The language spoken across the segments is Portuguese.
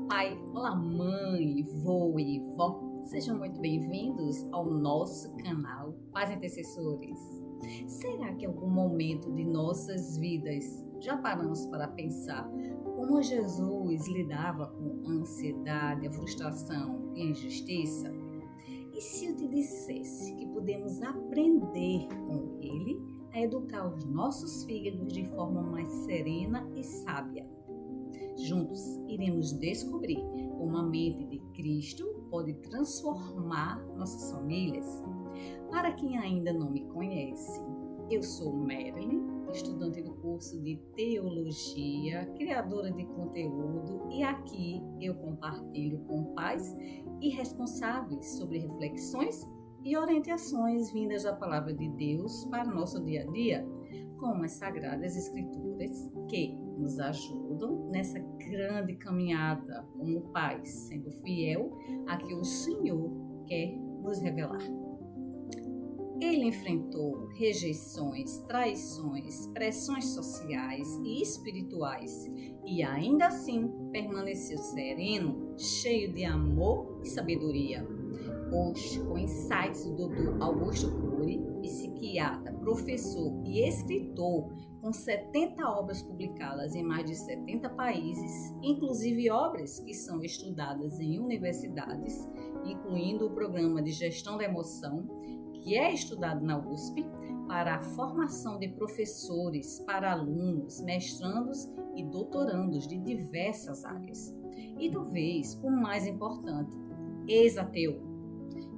pai, olá mãe, vô e vó. Sejam muito bem-vindos ao nosso canal Pais Intercessores. Será que em algum momento de nossas vidas já paramos para pensar como Jesus lidava com a ansiedade, a frustração e a injustiça? E se eu te dissesse que podemos aprender com ele a educar os nossos filhos de forma mais serena e sábia? Juntos iremos descobrir como a mente de Cristo pode transformar nossas famílias. Para quem ainda não me conhece, eu sou Marilyn, estudante do curso de Teologia, criadora de conteúdo, e aqui eu compartilho com pais e responsáveis sobre reflexões e orientações vindas da Palavra de Deus para o nosso dia a dia, como as Sagradas Escrituras que nos ajudam nessa grande caminhada como pais, sendo fiel a que o Senhor quer nos revelar. Ele enfrentou rejeições, traições, pressões sociais e espirituais e ainda assim permaneceu sereno, cheio de amor e sabedoria. Hoje, com insights do Dr. Augusto Cury, psiquiatra, professor e escritor, com 70 obras publicadas em mais de 70 países, inclusive obras que são estudadas em universidades, incluindo o programa de gestão da emoção, que é estudado na USP, para a formação de professores, para alunos, mestrandos e doutorandos de diversas áreas. E talvez o mais importante, ex-ateu.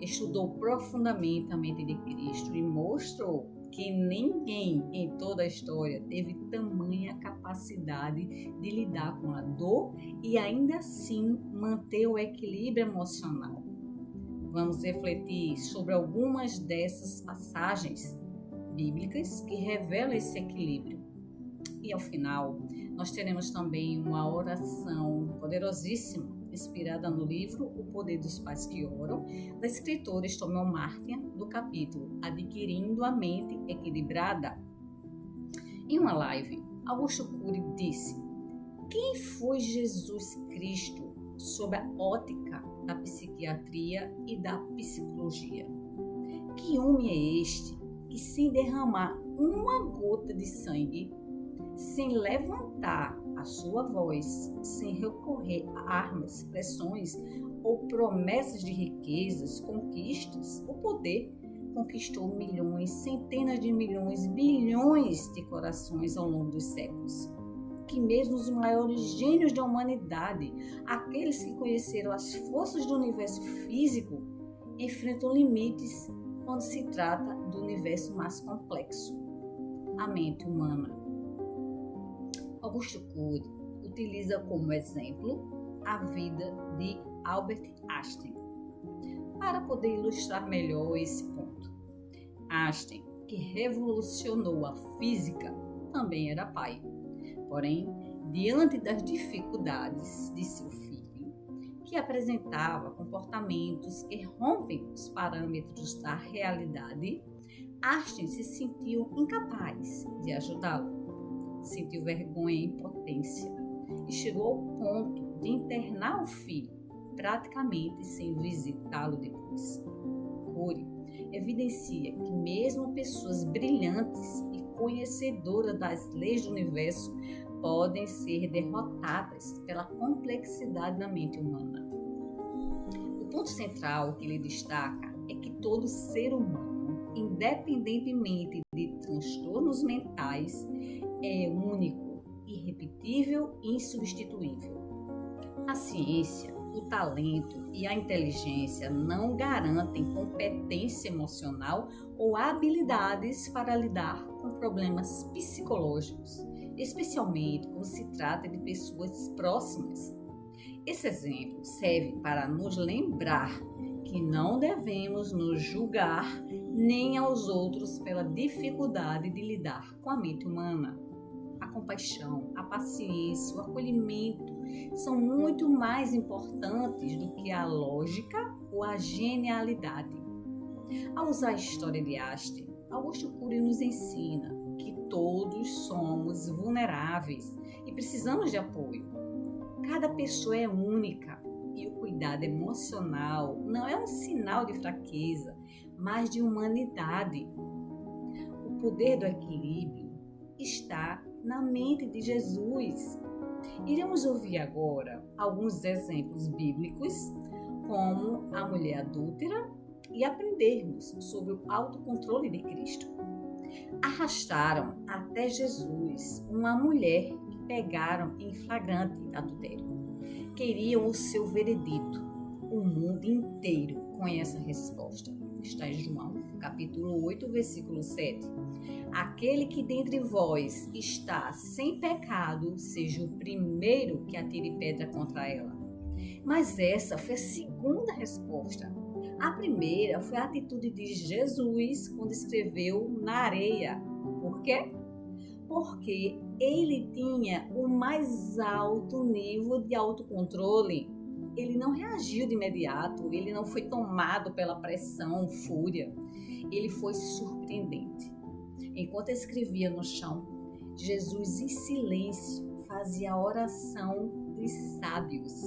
Estudou profundamente a mente de Cristo e mostrou que ninguém em toda a história teve tamanha capacidade de lidar com a dor e ainda assim manter o equilíbrio emocional. Vamos refletir sobre algumas dessas passagens bíblicas que revelam esse equilíbrio. E ao final, nós teremos também uma oração poderosíssima, inspirada no livro O Poder dos Pais que Oram, da escritora Stormel Martin, do capítulo Adquirindo a Mente Equilibrada. Em uma live, Augusto Cury disse: quem foi Jesus Cristo sob a ótica da psiquiatria e da psicologia? Que homem é este que, sem derramar uma gota de sangue, sem levantar a sua voz, sem recorrer a armas, pressões ou promessas de riquezas, conquistas, o poder conquistou milhões, centenas de milhões, bilhões de corações ao longo dos séculos? Que mesmo os maiores gênios da humanidade, aqueles que conheceram as forças do universo físico, enfrentam limites quando se trata do universo mais complexo, a mente humana. Augusto Cury utiliza como exemplo a vida de Albert Einstein para poder ilustrar melhor esse ponto. Einstein, que revolucionou a física, também era pai. Porém, diante das dificuldades de seu filho, que apresentava comportamentos que rompem os parâmetros da realidade, Einstein se sentiu incapaz de ajudá-lo. Sentiu vergonha e impotência e chegou ao ponto de internar o filho, praticamente sem visitá-lo depois. Cury evidencia que mesmo pessoas brilhantes e conhecedoras das leis do universo podem ser derrotadas pela complexidade da mente humana. O ponto central que ele destaca é que todo ser humano, independentemente de transtornos mentais, é único, irrepetível e insubstituível. A ciência, o talento e a inteligência não garantem competência emocional ou habilidades para lidar com problemas psicológicos, especialmente quando se trata de pessoas próximas. Esse exemplo serve para nos lembrar que não devemos nos julgar nem aos outros pela dificuldade de lidar com a mente humana. A compaixão, a paciência, o acolhimento são muito mais importantes do que a lógica ou a genialidade. Ao usar a história de Einstein, Augusto Cury nos ensina que todos somos vulneráveis e precisamos de apoio. Cada pessoa é única e o cuidado emocional não é um sinal de fraqueza, mas de humanidade. O poder do equilíbrio está na mente de Jesus. Iremos ouvir agora alguns exemplos bíblicos, como a mulher adúltera, e aprendermos sobre o autocontrole de Cristo. Arrastaram até Jesus uma mulher que pegaram em flagrante adultério. Queriam o seu veredito. O mundo inteiro conhece a resposta. Está em João, capítulo 8, versículo 7. Aquele que dentre vós está sem pecado, seja o primeiro que atire pedra contra ela. Mas essa foi a segunda resposta. A primeira foi a atitude de Jesus quando escreveu na areia. Por quê? Porque ele tinha o mais alto nível de autocontrole. Ele não reagiu de imediato, ele não foi tomado pela pressão, fúria. Ele foi surpreendente. Enquanto escrevia no chão, Jesus em silêncio fazia a oração dos sábios.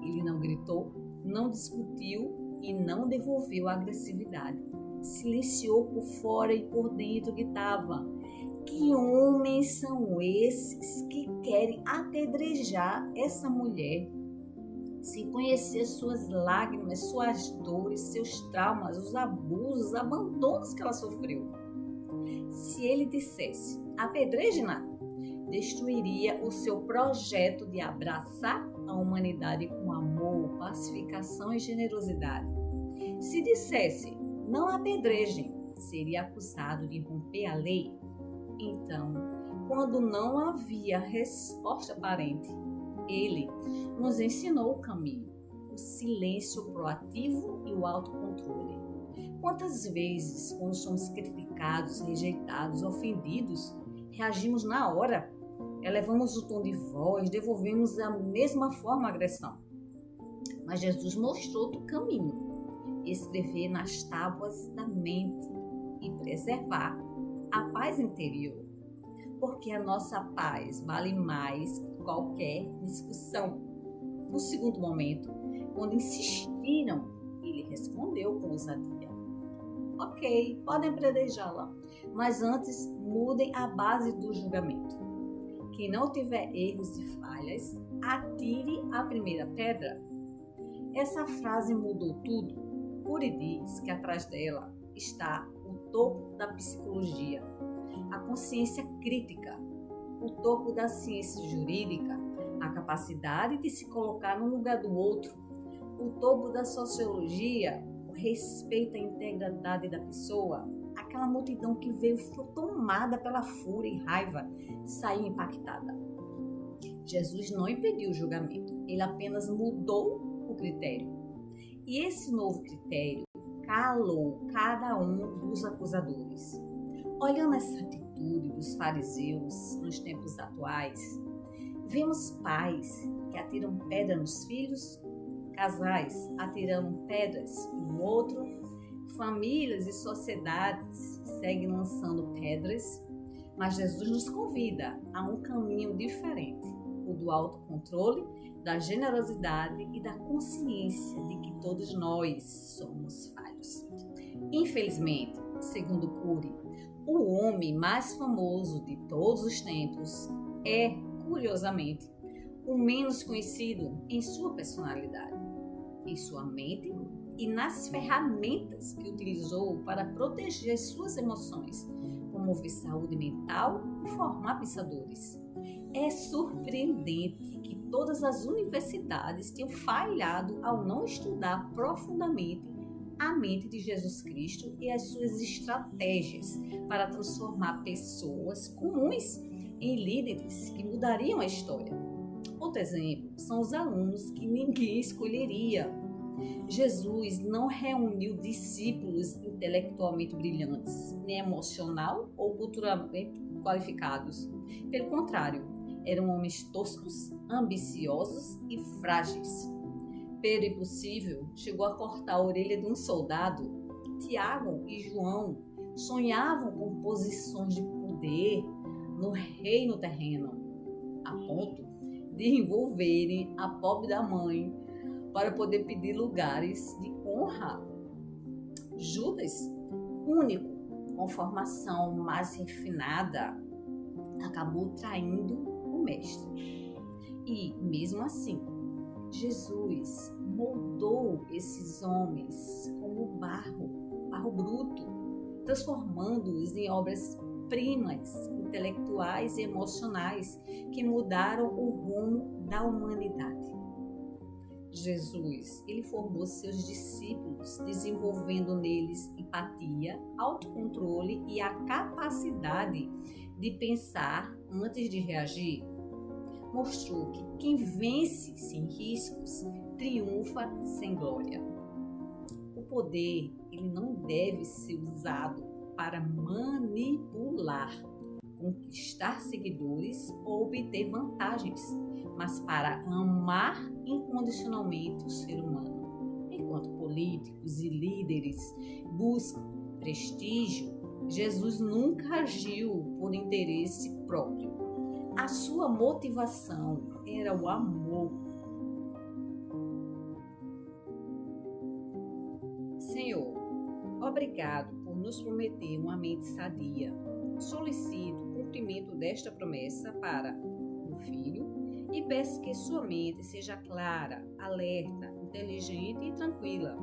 Ele não gritou, não discutiu e não devolveu a agressividade. Silenciou por fora e por dentro gritava: que homens são esses que querem apedrejar essa mulher? Sem conhecer suas lágrimas, suas dores, seus traumas, os abusos, os abandonos que ela sofreu. Se ele dissesse: apedrejem-na, destruiria o seu projeto de abraçar a humanidade com amor, pacificação e generosidade. Se dissesse: não apedrejem, seria acusado de romper a lei. Então, quando não havia resposta aparente, ele nos ensinou o caminho, o silêncio proativo e o autocontrole. Quantas vezes, quando somos criticados, rejeitados, ofendidos, reagimos na hora, elevamos o tom de voz, devolvemos da mesma forma a agressão. Mas Jesus mostrou outro caminho: escrever nas tábuas da mente e preservar a paz interior. Porque a nossa paz vale mais que qualquer discussão. No segundo momento, quando insistiram, ele respondeu com ousadia: ok, podem predejá-la, mas antes mudem a base do julgamento. Quem não tiver erros e falhas, atire a primeira pedra. Essa frase mudou tudo. Cury diz que atrás dela está o topo da psicologia, a consciência crítica, o topo da ciência jurídica, a capacidade de se colocar no lugar do outro, o topo da sociologia, o respeito à integridade da pessoa. Aquela multidão que veio foi tomada pela fúria e raiva, saiu impactada. Jesus não impediu o julgamento, ele apenas mudou o critério. E esse novo critério calou cada um dos acusadores. Olhando essa atitude dos fariseus nos tempos atuais, vemos pais que atiram pedra nos filhos, casais atirando pedras um no outro, famílias e sociedades seguem lançando pedras, mas Jesus nos convida a um caminho diferente, o do autocontrole, da generosidade e da consciência de que todos nós somos falhos. Infelizmente, segundo Cury, o homem mais famoso de todos os tempos é, curiosamente, o menos conhecido em sua personalidade, em sua mente e nas ferramentas que utilizou para proteger as suas emoções, promover saúde mental e formar pensadores. É surpreendente que todas as universidades tenham falhado ao não estudar profundamente a mente de Jesus Cristo e as suas estratégias para transformar pessoas comuns em líderes que mudariam a história. Outro exemplo são os alunos que ninguém escolheria. Jesus não reuniu discípulos intelectualmente brilhantes, nem emocional ou culturalmente qualificados. Pelo contrário, eram homens toscos, ambiciosos e frágeis. Pedro, impossível, chegou a cortar a orelha de um soldado. Tiago e João sonhavam com posições de poder no reino terreno, a ponto de envolverem a pobre da mãe para poder pedir lugares de honra. Judas, único, com formação mais refinada, acabou traindo o mestre. E, mesmo assim, Jesus moldou esses homens como barro bruto, transformando-os em obras-primas intelectuais e emocionais que mudaram o rumo da humanidade. Jesus, ele formou seus discípulos, desenvolvendo neles empatia, autocontrole e a capacidade de pensar antes de reagir. Mostrou que quem vence sem riscos triunfa sem glória. O poder, ele não deve ser usado para manipular, conquistar seguidores ou obter vantagens, mas para amar incondicionalmente o ser humano. Enquanto políticos e líderes buscam prestígio, Jesus nunca agiu por interesse próprio. A sua motivação era o amor. Senhor, obrigado por nos prometer uma mente sadia. Solicito o cumprimento desta promessa para o Filho e peço que sua mente seja clara, alerta, inteligente e tranquila.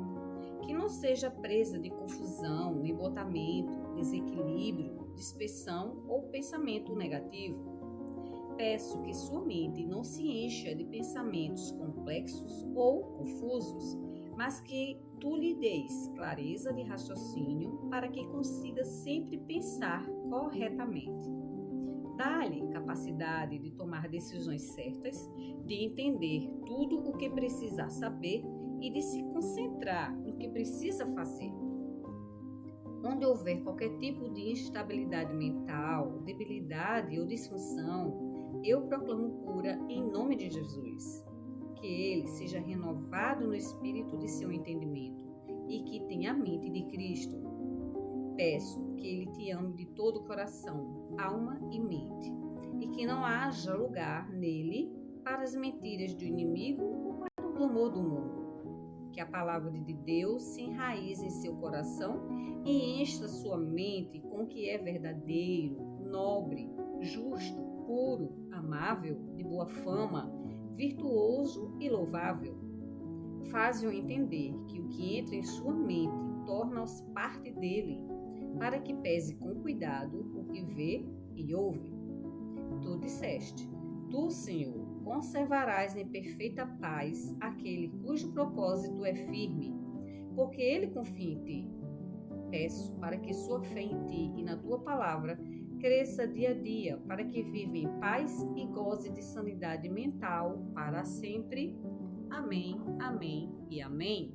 Que não seja presa de confusão, embotamento, desequilíbrio, dispersão ou pensamento negativo. Peço que sua mente não se encha de pensamentos complexos ou confusos, mas que tu lhe deis clareza de raciocínio para que consiga sempre pensar corretamente. Dá-lhe capacidade de tomar decisões certas, de entender tudo o que precisa saber e de se concentrar no que precisa fazer. Onde houver qualquer tipo de instabilidade mental, debilidade ou disfunção, eu proclamo cura em nome de Jesus. Que ele seja renovado no espírito de seu entendimento e que tenha a mente de Cristo. Peço que ele te ame de todo o coração, alma e mente, e que não haja lugar nele para as mentiras do inimigo ou para o clamor do mundo. Que a palavra de Deus se enraize em seu coração e encha sua mente com o que é verdadeiro, nobre, justo, puro, amável, de boa fama, virtuoso e louvável. Faze-o entender que o que entra em sua mente torna-os parte dele, para que pese com cuidado o que vê e ouve. Tu disseste: Tu, Senhor, conservarás em perfeita paz aquele cujo propósito é firme, porque ele confia em ti. Peço para que sua fé em ti e na tua palavra cresça dia a dia, para que viva em paz e goze de sanidade mental para sempre. Amém, amém e amém.